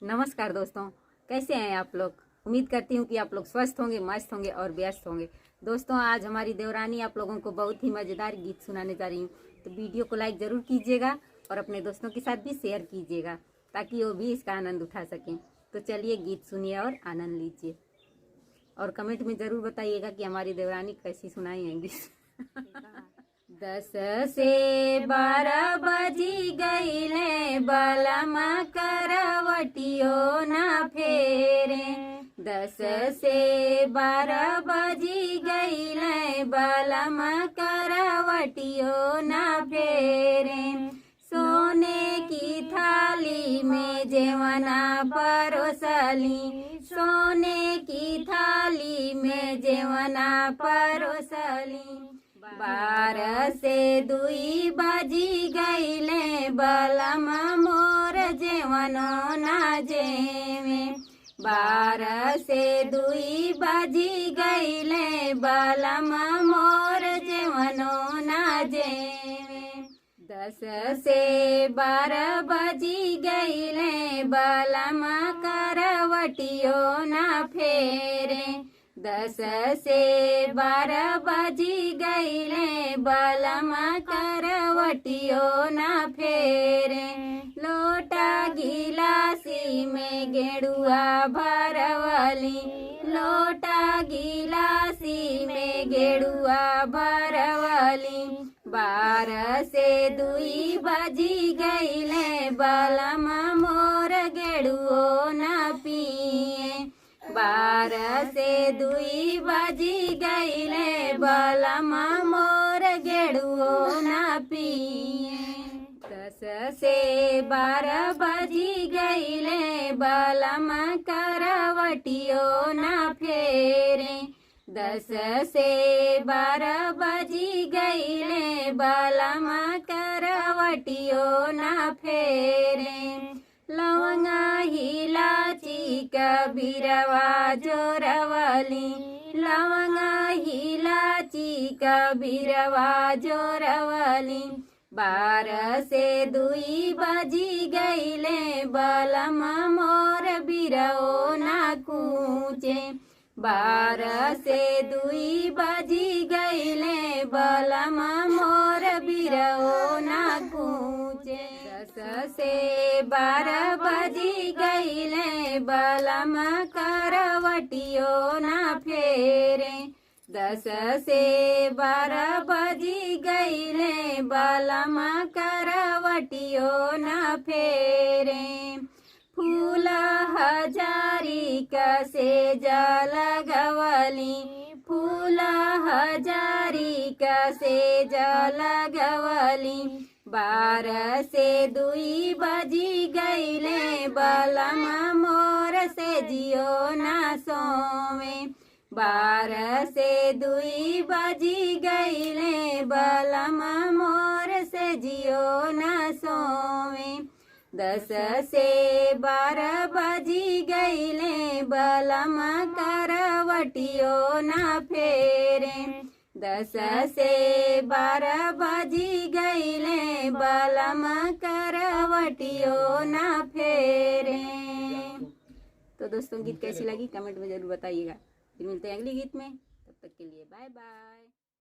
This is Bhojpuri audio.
नमस्कार दोस्तों, कैसे हैं आप लोग। उम्मीद करती हूँ कि आप लोग स्वस्थ होंगे, मस्त होंगे और व्यस्त होंगे। दोस्तों, आज हमारी देवरानी आप लोगों को बहुत ही मज़ेदार गीत सुनाने जा रही हूँ, तो वीडियो को लाइक ज़रूर कीजिएगा और अपने दोस्तों के साथ भी शेयर कीजिएगा ताकि वो भी इसका आनंद उठा सकें। तो चलिए गीत सुनिए और आनंद लीजिए और कमेंट में ज़रूर बताइएगा कि हमारी देवरानी कैसी सुनाई है गीत। 10 से 12 बजी गईले बलम करवटियो न फेरे। 10 से 12 बजी गईले बलम करवटियो न फेरे। सोने की थाली में जेवना परोसली, सोने की थाली में जेवना परोसली। 12 से 2 बजी गईले बलम मोर जेवनो ना जेवे। 12 से 2 बजी गईले बलम मोर जेवनो ना जेवे। 10 से 12 बजी गईले बलम करवटियो ना फेरे। 10 से 12 बजी गईले बलम करवटियो न फेरे। लोटा गिलासी में गेड़ुआ भरवली, लोटा गिलासी में गेड़ुआ भरवली। 12 से 2 बजी गईले बलम मोर गेड़ुओ न पिए। 12 से 2 बजी गईले बलम मोर गेड़ुओ न पिए। 10 से 12 बजी गईले बलम करवटियो न फेरे। 10 से 12 बजी गईले बलम करवटियो न फेरे। लवंगा इलाची कबीरवा जोरवली, लवंगा इलाची कबीरवा जोरवली। 12 से 2 बजी गईले बलम मोर बिरओ ना कूचे। 12 से 2 बजी गईले बलम मोर बिरओ ना कूचे। 10 से 12 बजी गईले बलम करवटियो न फेरे। 10 से 12 बजी गईले बलम करवटियो न फेरे। फूल हजारी कसे जल गवली, फूल हजारी कसे जल गवली। 12 से 2 बजी गईले बलम मोर से जियो ना सोवे। 12 से 2 बजी गईले बलम मोर से जियो ना सोवे। 10 से 12 बजी गईले बलम करवटियो न फेरे। 10 से 12 बजी गईले बलम करवटियो न फेरे। तो दोस्तों, गीत कैसी लगी कमेंट में जरूर बताइएगा। फिर मिलते हैं अगले गीत में, तब तक के लिए बाय बाय।